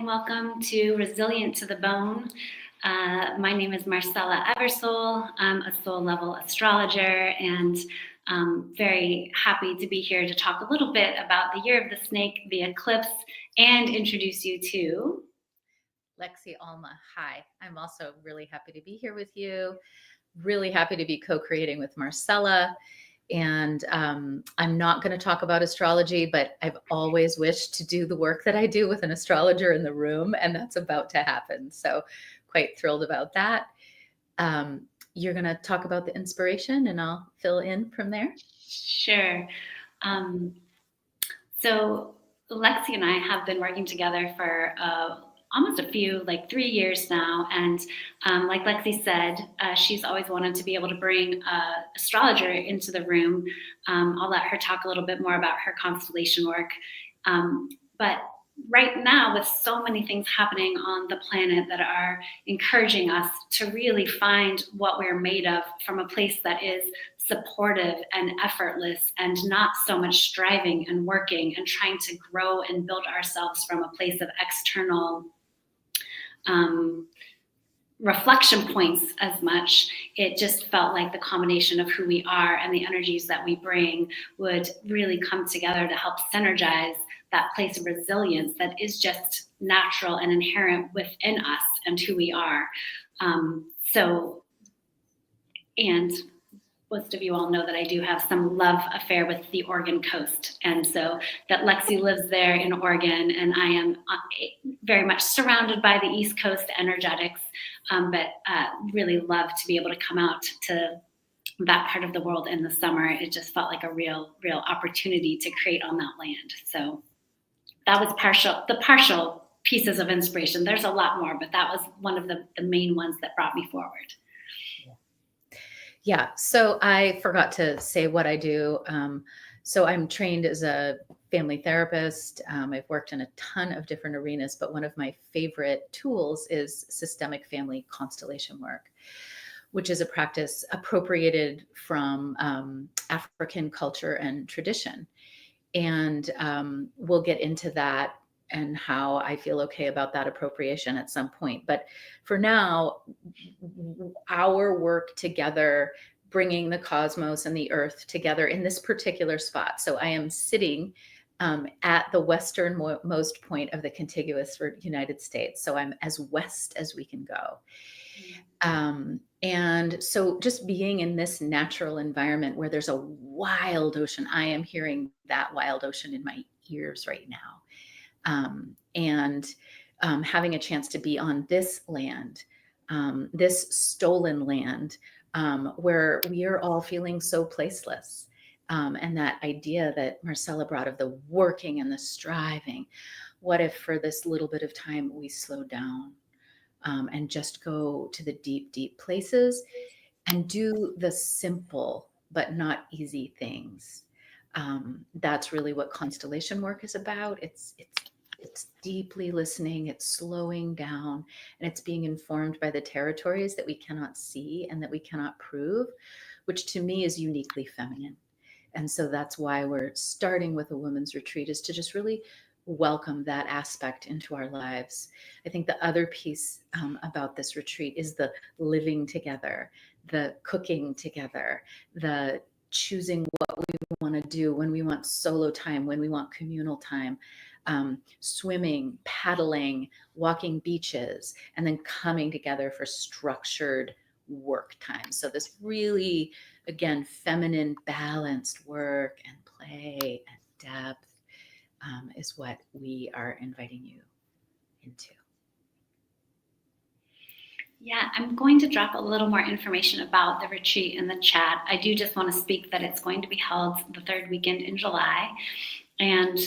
welcome to Resilient to the Bone. My name is Marcella Eversole. I'm a soul level astrologer and very happy to be here to talk a little bit about the year of the snake, the eclipse, and introduce you to Lexi Alma. Hi, I'm also really happy to be here with you. Really happy to be co-creating with Marcella. And I'm not going to talk about astrology, but I've always wished to do the work that I do with an astrologer in the room, and that's about to happen. So quite thrilled about that. You're going to talk about the inspiration and I'll fill in from there. Sure. So Lexi and I have been working together for almost a few, like 3 years now. And like Lexi said, she's always wanted to be able to bring an astrologer into the room. I'll let her talk a little bit more about her constellation work. But right now, with so many things happening on the planet that are encouraging us to really find what we're made of from a place that is supportive and effortless and not so much striving and working and trying to grow and build ourselves from a place of external reflection points as much. It just felt like the combination of who we are and the energies that we bring would really come together to help synergize that place of resilience that is just natural and inherent within us and who we are. And most of you all know that I do have some love affair with the Oregon coast. And so that Lexi lives there in Oregon, and I am very much surrounded by the East Coast energetics, but really love to be able to come out to that part of the world in the summer. It just felt like a real opportunity to create on that land. So that was the partial pieces of inspiration. There's a lot more, but that was one of the main ones that brought me forward. Yeah, so I forgot to say what I do. So I'm trained as a family therapist. I've worked in a ton of different arenas, but one of my favorite tools is systemic family constellation work, which is a practice appropriated from African culture and tradition. And we'll get into that and how I feel okay about that appropriation at some point. But for now, our work together, bringing the cosmos and the earth together in this particular spot. So I am sitting at the westernmost point of the contiguous United States. So I'm as west as we can go. And so just being in this natural environment where there's a wild ocean, I am hearing that wild ocean in my ears right now. And having a chance to be on this land, this stolen land, where we are all feeling so placeless. And that idea that Marcella brought of the working and the striving, what if for this little bit of time we slow down and just go to the deep, deep places and do the simple but not easy things. That's really what constellation work is about. It's deeply listening, it's slowing down, and it's being informed by the territories that we cannot see and that we cannot prove, which to me is uniquely feminine. And so that's why we're starting with a women's retreat, is to just really welcome that aspect into our lives. I think the other piece about this retreat is the living together, the cooking together, the choosing what we want to do when we want solo time, when we want communal time, swimming, paddling, walking beaches, and then coming together for structured work time. So this really, again, feminine, balanced work and play and depth is what we are inviting you into. Yeah, I'm going to drop a little more information about the retreat in the chat. I do just want to speak that it's going to be held the third weekend in July. And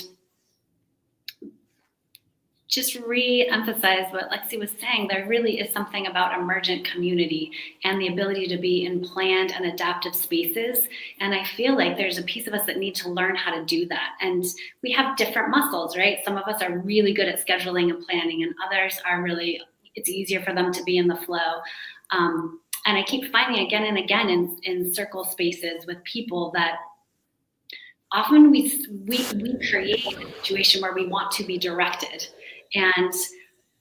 just re-emphasize what Lexi was saying, there really is something about emergent community and the ability to be in planned and adaptive spaces. And I feel like there's a piece of us that need to learn how to do that. And we have different muscles, right? Some of us are really good at scheduling and planning, and others are really, it's easier for them to be in the flow. And I keep finding again and again in circle spaces with people that often we create a situation where we want to be directed. And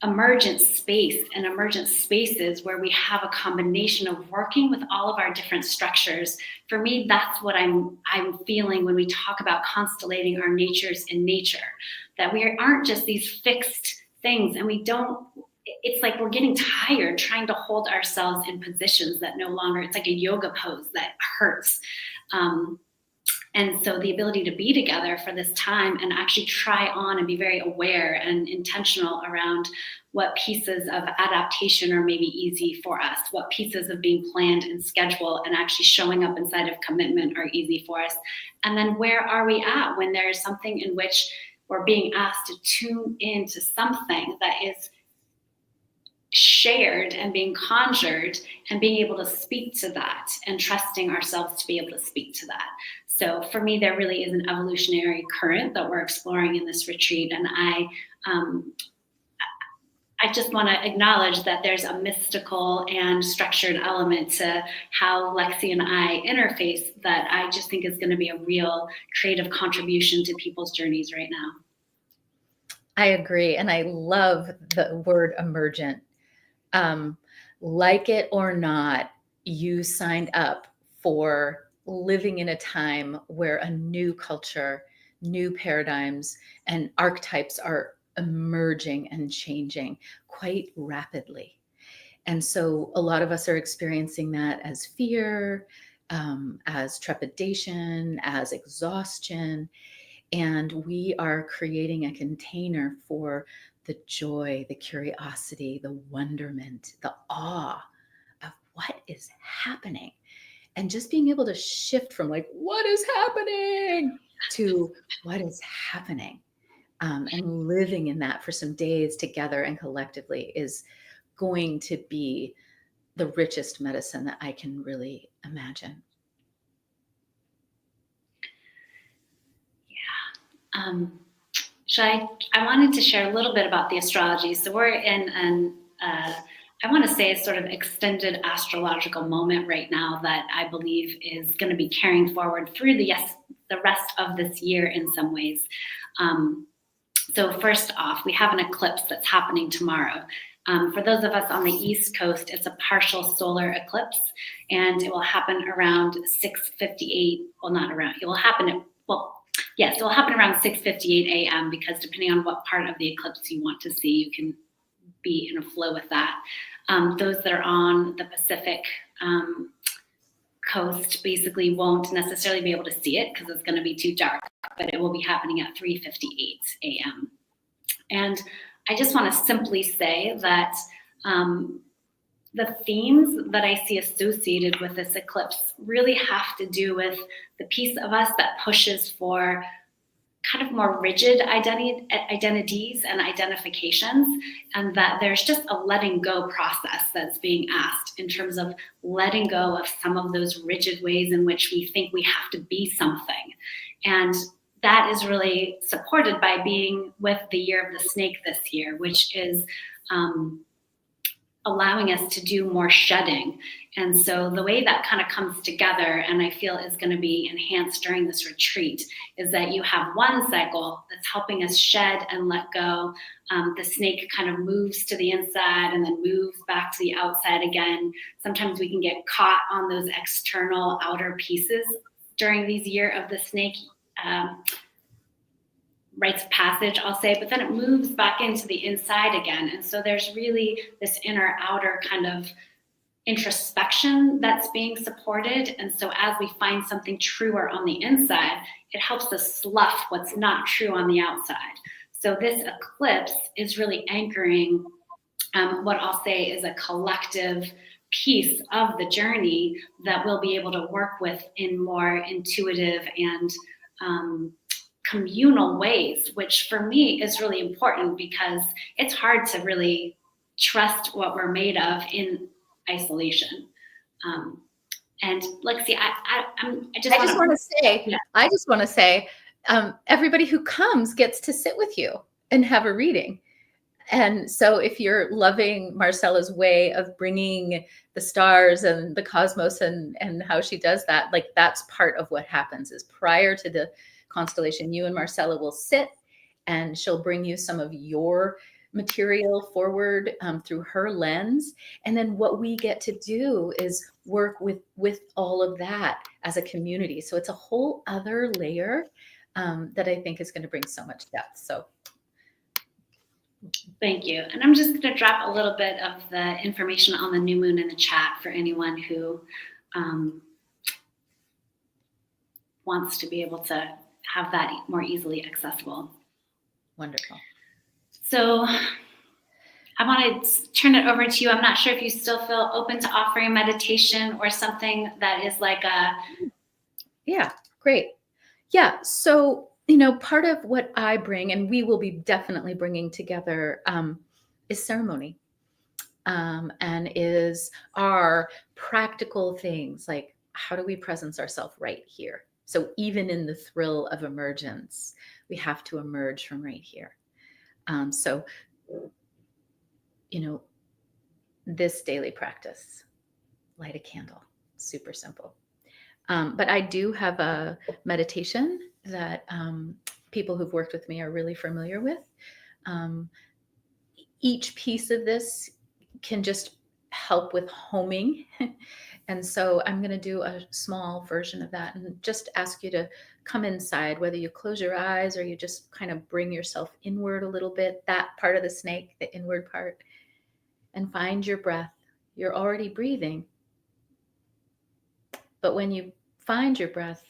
emergent space and emergent spaces where we have a combination of working with all of our different structures. For me, that's what I'm feeling when we talk about constellating our natures in nature, that we aren't just these fixed things, and we don't, it's like we're getting tired trying to hold ourselves in positions that no longer, it's like a yoga pose that hurts. And so the ability to be together for this time and actually try on and be very aware and intentional around what pieces of adaptation are maybe easy for us, what pieces of being planned and scheduled and actually showing up inside of commitment are easy for us. And then where are we at when there is something in which we're being asked to tune into something that is shared and being conjured, and being able to speak to that and trusting ourselves to be able to speak to that. So for me, there really is an evolutionary current that we're exploring in this retreat. And I just want to acknowledge that there's a mystical and structured element to how Lexi and I interface that I just think is going to be a real creative contribution to people's journeys right now. I agree. And I love the word emergent. Like it or not, you signed up for living in a time where a new culture, new paradigms, and archetypes are emerging and changing quite rapidly. And so a lot of us are experiencing that as fear, as trepidation, as exhaustion. And we are creating a container for the joy, the curiosity, the wonderment, the awe of what is happening. And just being able to shift from like, what is happening to what is happening, and living in that for some days together and collectively is going to be the richest medicine that I can really imagine. I wanted to share a little bit about the astrology. So we're in an, I want to say, a sort of extended astrological moment right now that I believe is going to be carrying forward through the rest of this year in some ways. So first off, we have an eclipse that's happening tomorrow. For those of us on the East Coast, it's a partial solar eclipse, and it will happen around 6:58. Well, not around. It will happen at, well, yes, it will happen around 6:58 a.m. because depending on what part of the eclipse you want to see, you can be in a flow with that. Those that are on the Pacific coast basically won't necessarily be able to see it because it's going to be too dark, but it will be happening at 3:58 a.m. And I just want to simply say that the themes that I see associated with this eclipse really have to do with the piece of us that pushes for kind of more rigid identities and identifications, and that there's just a letting go process that's being asked in terms of letting go of some of those rigid ways in which we think we have to be something. And that is really supported by being with the year of the snake this year, which is allowing us to do more shedding. And so the way that kind of comes together, and I feel is going to be enhanced during this retreat, is that you have one cycle that's helping us shed and let go. The snake kind of moves to the inside and then moves back to the outside again. Sometimes we can get caught on those external outer pieces during these year of the snake rites of passage, I'll say, but then it moves back into the inside again. And so there's really this inner outer kind of introspection that's being supported. And so as we find something truer on the inside, it helps us slough what's not true on the outside. So this eclipse is really anchoring what I'll say is a collective piece of the journey that we'll be able to work with in more intuitive and communal ways, which for me is really important because it's hard to really trust what we're made of in isolation. And Lexi, I just want to say, everybody who comes gets to sit with you and have a reading. And so if you're loving Marcella's way of bringing the stars and the cosmos and how she does that, like that's part of what happens is prior to the constellation, you and Marcella will sit and she'll bring you some of your material forward through her lens. And then what we get to do is work with all of that as a community. So it's a whole other layer that I think is going to bring so much depth. So thank you. And I'm just going to drop a little bit of the information on the new moon in the chat for anyone who wants to be able to have that more easily accessible. Wonderful. So I want to turn it over to you. I'm not sure if you still feel open to offering meditation or something that is like a... Yeah, great. Yeah, so, part of what I bring, and we will be definitely bringing together, is ceremony, and is our practical things, like how do we presence ourselves right here? So even in the thrill of emergence, we have to emerge from right here. So, this daily practice, light a candle, super simple. But I do have a meditation that people who've worked with me are really familiar with. Each piece of this can just help with homing. And so I'm going to do a small version of that and just ask you to come inside, whether you close your eyes or you just kind of bring yourself inward a little bit, that part of the snake, the inward part, and find your breath. You're already breathing. But when you find your breath,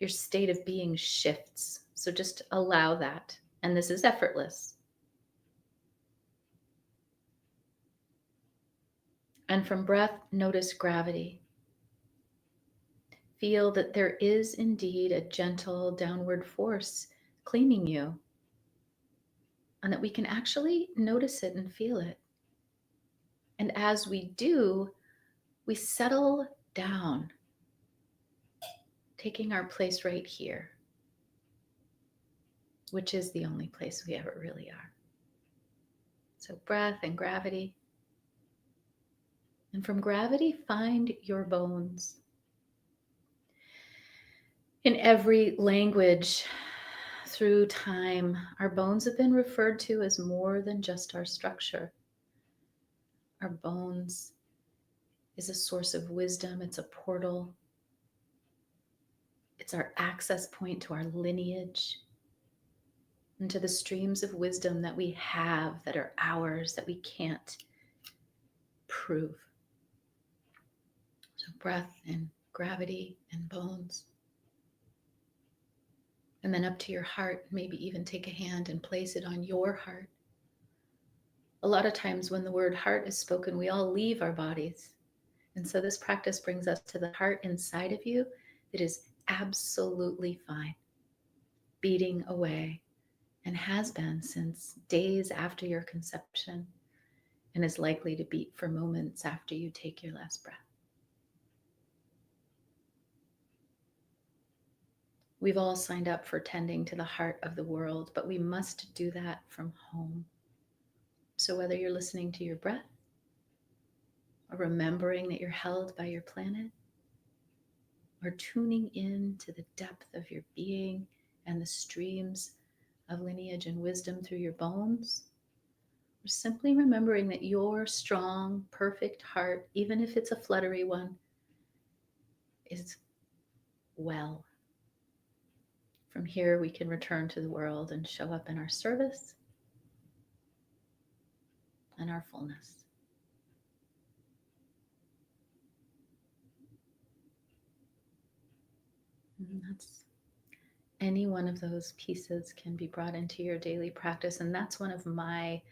your state of being shifts. So just allow that. And this is effortless. And from breath, notice gravity. Feel that there is indeed a gentle downward force cleaning you, and that we can actually notice it and feel it. And as we do, we settle down, taking our place right here, which is the only place we ever really are. So breath and gravity. And from gravity, find your bones. In every language through time, our bones have been referred to as more than just our structure. Our bones is a source of wisdom. It's a portal. It's our access point to our lineage and to the streams of wisdom that we have, that are ours, that we can't prove. So breath and gravity and bones. And then up to your heart, maybe even take a hand and place it on your heart. A lot of times when the word heart is spoken, we all leave our bodies. And so this practice brings us to the heart inside of you that is absolutely fine, beating away, and has been since days after your conception, and is likely to beat for moments after you take your last breath. We've all signed up for tending to the heart of the world, but we must do that from home. So whether you're listening to your breath or remembering that you're held by your planet, or tuning in to the depth of your being and the streams of lineage and wisdom through your bones, or simply remembering that your strong, perfect heart, even if it's a fluttery one, is well. From here, we can return to the world and show up in our service and our fullness. And that's any one of those pieces can be brought into your daily practice. And that's one of my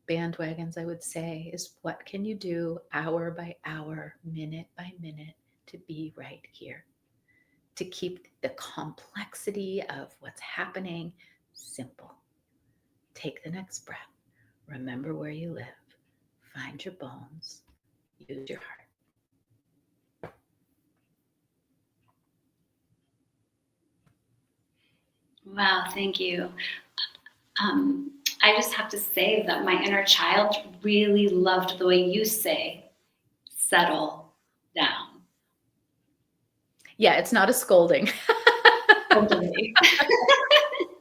bandwagons, I would say, is what can you do hour by hour, minute by minute to be right here? To keep the complexity of what's happening simple. Take the next breath. Remember where you live. Find your bones. Use your heart. Wow, thank you. I just have to say that my inner child really loved the way you say, settle down. Yeah, it's not a scolding. Totally.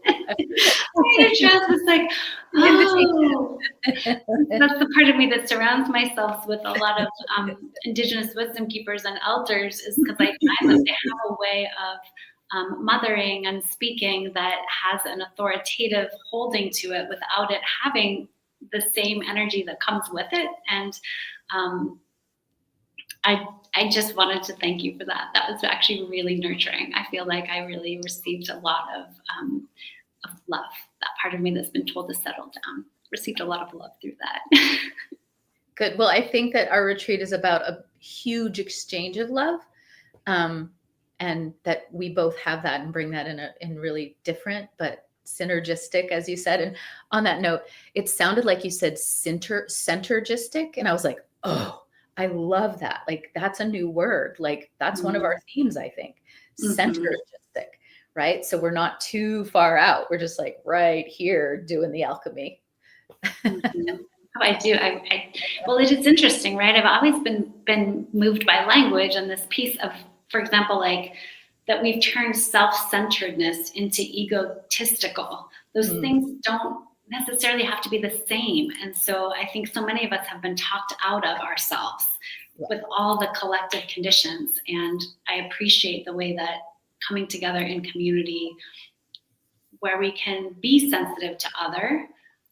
My inner child was like, Oh, invitation. that's the part of me that surrounds myself with a lot of Indigenous wisdom keepers and elders, is because I find that they have a way of mothering and speaking that has an authoritative holding to it without it having the same energy that comes with it. And um, I just wanted to thank you for that. That was actually really nurturing. I feel like I really received a lot of love. That part of me that's been told to settle down received a lot of love through that. Good. Well, I think that our retreat is about a huge exchange of love, and that we both have that and bring that in really different but synergistic, as you said. And on that note, it sounded like you said centergistic, and I was like, oh, I love that. Like that's a new word. Like that's one of our themes, I think. Mm-hmm. Centergistic, right? So we're not too far out. We're just like right here doing the alchemy. Mm-hmm. Oh, I do. Well, it is interesting, right? I've always been moved by language and this piece of, for example, like that we've turned self-centeredness into egotistical. Those Mm, things don't necessarily have to be the same. And so I think so many of us have been talked out of ourselves yeah. with all the collective conditions. And I appreciate the way that coming together in community where we can be sensitive to other,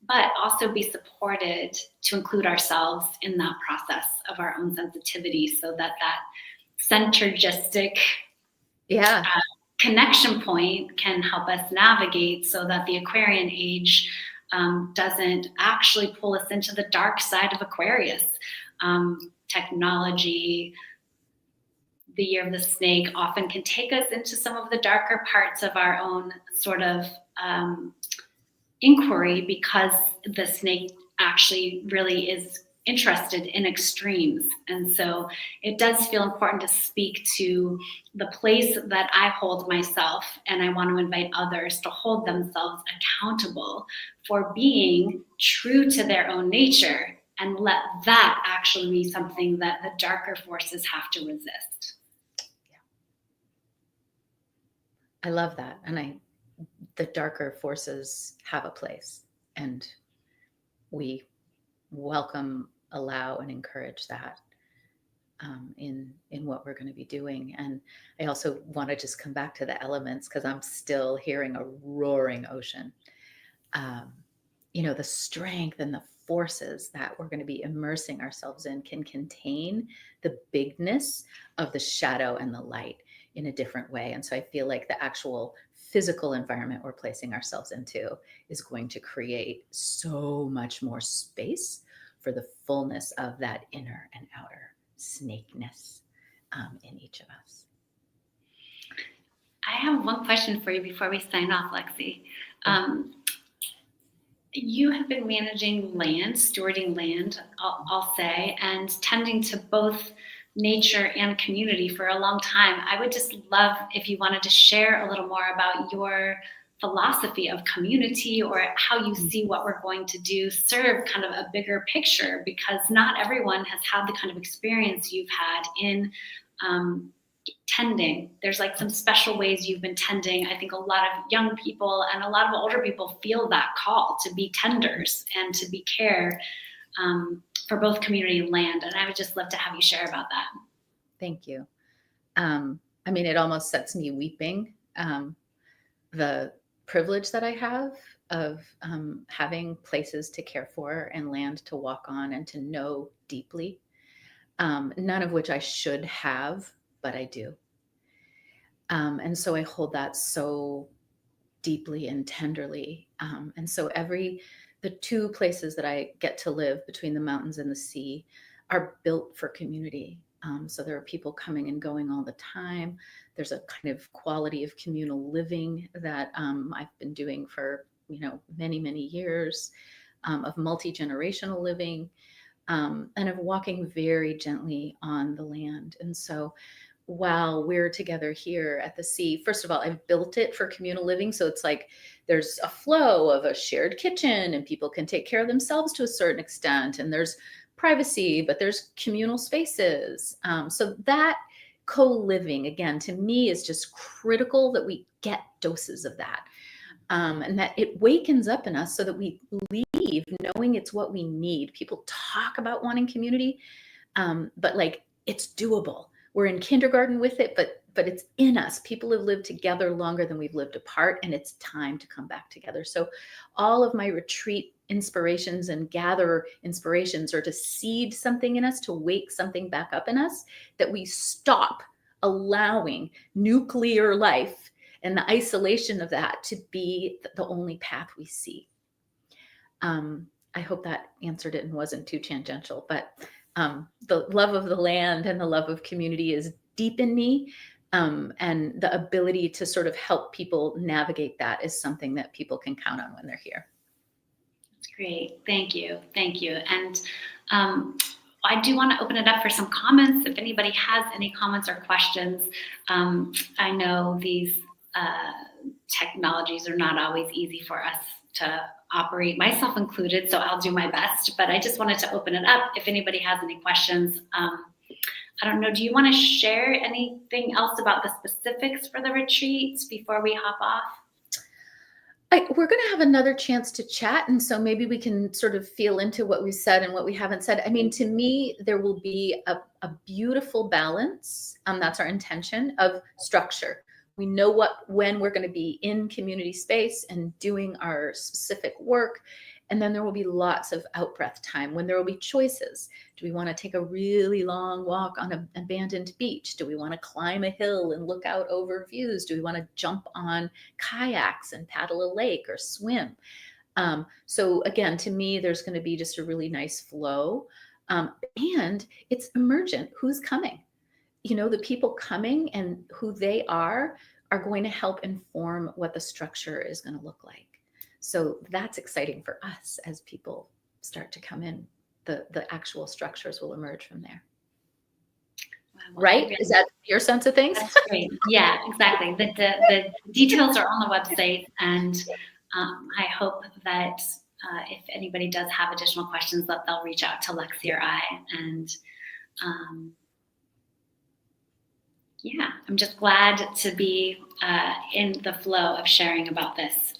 but also be supported to include ourselves in that process of our own sensitivity so that that synergistic Yeah. connection point can help us navigate so that the Aquarian age doesn't actually pull us into the dark side of Aquarius. Technology, the year of the snake often can take us into some of the darker parts of our own sort of inquiry because the snake actually really is interested in extremes. And so it does feel important to speak to the place that I hold myself, and I want to invite others to hold themselves accountable for being true to their own nature and let that actually be something that the darker forces have to resist. I love that. And the darker forces have a place, and we welcome, allow, and encourage that in what we're going to be doing. And I also want to just come back to the elements because I'm still hearing a roaring ocean. Um, the strength and the forces that we're going to be immersing ourselves in can contain the bigness of the shadow and the light in a different way. And so I feel like the actual physical environment we're placing ourselves into is going to create so much more space for the fullness of that inner and outer snakeness in each of us. I have one question for you before we sign off, Lexi. You have been managing land, stewarding land, I'll say, and tending to both nature and community for a long time. I would just love if you wanted to share a little more about your philosophy of community or how you see what we're going to do serve kind of a bigger picture, because not everyone has had the kind of experience you've had in tending. There's like some special ways you've been tending. I think a lot of young people and a lot of older people feel that call to be tenders and to be care for both community and land. And I would just love to have you share about that. Thank you. I mean, it almost sets me weeping. The privilege that I have of having places to care for and land to walk on and to know deeply, none of which I should have, but I do. And so I hold that so deeply and tenderly. And so the two places that I get to live between the mountains and the sea are built for community. So there are people coming and going all the time. There's a kind of quality of communal living that I've been doing for many, many years, of multi-generational living, and of walking very gently on the land. And so while we're together here at the sea, first of all, I've built it for communal living. So it's like there's a flow of a shared kitchen and people can take care of themselves to a certain extent. And there's privacy, but there's communal spaces. So that co-living, again, to me is just critical that we get doses of that. and that it wakens up in us so that we leave knowing it's what we need. People talk about wanting community, but like it's doable. We're in kindergarten with it, but it's in us. People have lived together longer than we've lived apart, and it's time to come back together. So all of my retreat inspirations and gather inspirations are to seed something in us, to wake something back up in us, that we stop allowing nuclear life and the isolation of that to be the only path we see. I hope that answered it and wasn't too tangential, but the love of the land and the love of community is deep in me. And the ability to sort of help people navigate that is something that people can count on when they're here. That's great. Thank you. Thank you. And I do want to open it up for some comments. If anybody has any comments or questions, I know these technologies are not always easy for us to operate, myself included, so I'll do my best. But I just wanted to open it up if anybody has any questions. I don't know, do you want to share anything else about the specifics for the retreats before we hop off? We're going to have another chance to chat, and so maybe we can sort of feel into what we said and what we haven't said. I mean, to me, there will be a beautiful balance, that's our intention, of structure. We know when we're going to be in community space and doing our specific work. And then there will be lots of out-breath time when there will be choices. Do we want to take a really long walk on an abandoned beach? Do we want to climb a hill and look out over views? Do we want to jump on kayaks and paddle a lake or swim? So again, to me, there's going to be just a really nice flow. And it's emergent. Who's coming? The people coming and who they are going to help inform what the structure is going to look like. So that's exciting for us as people start to come in. The actual structures will emerge from there. Well, right? Is that your sense of things? That's great. Yeah, exactly. The details are on the website, and I hope that if anybody does have additional questions, that they'll reach out to Lexi or I. And yeah, I'm just glad to be in the flow of sharing about this.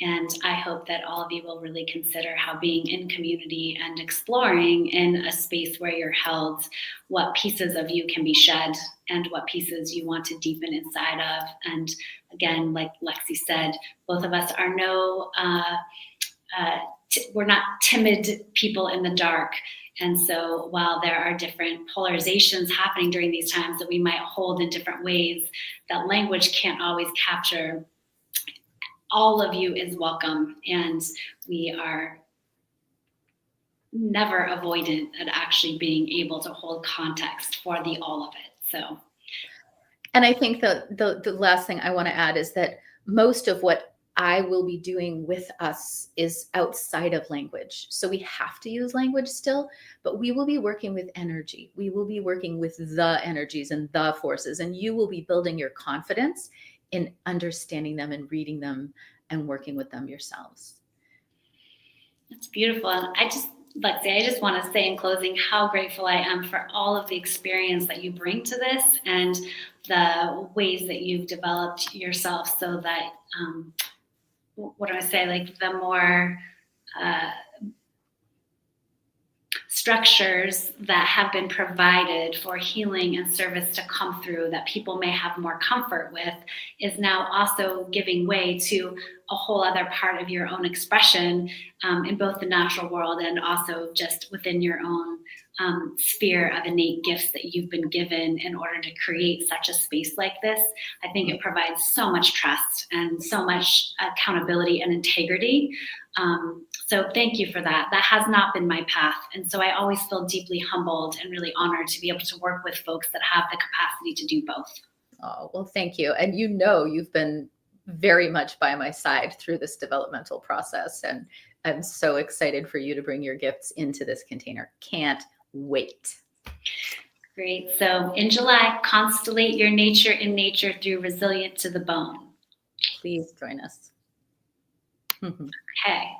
And I hope that all of you will really consider how being in community and exploring in a space where you're held, what pieces of you can be shed and what pieces you want to deepen inside of. And again, like Lexi said, both of us are we're not timid people in the dark. And so while there are different polarizations happening during these times that we might hold in different ways, that language can't always capture. All of you is welcome, and we are never avoidant at actually being able to hold context for the all of it. So, and I think the last thing I want to add is that most of what I will be doing with us is outside of language. So we have to use language still, but we will be working with energy. We will be working with the energies and the forces, and you will be building your confidence in understanding them and reading them and working with them yourselves. That's beautiful. And Lexi, I just want to say in closing how grateful I am for all of the experience that you bring to this and the ways that you've developed yourself so that, what do I say, like the more structures that have been provided for healing and service to come through that people may have more comfort with is now also giving way to a whole other part of your own expression in both the natural world and also just within your own sphere of innate gifts that you've been given in order to create such a space like this. I think it provides so much trust and so much accountability and integrity. So thank you for that. That has not been my path. And so I always feel deeply humbled and really honored to be able to work with folks that have the capacity to do both. Oh, well, thank you. And you've been very much by my side through this developmental process. And I'm so excited for you to bring your gifts into this container. Can't wait. Great. So in July, constellate your nature in nature through resilient to the bone. Please join us. Okay.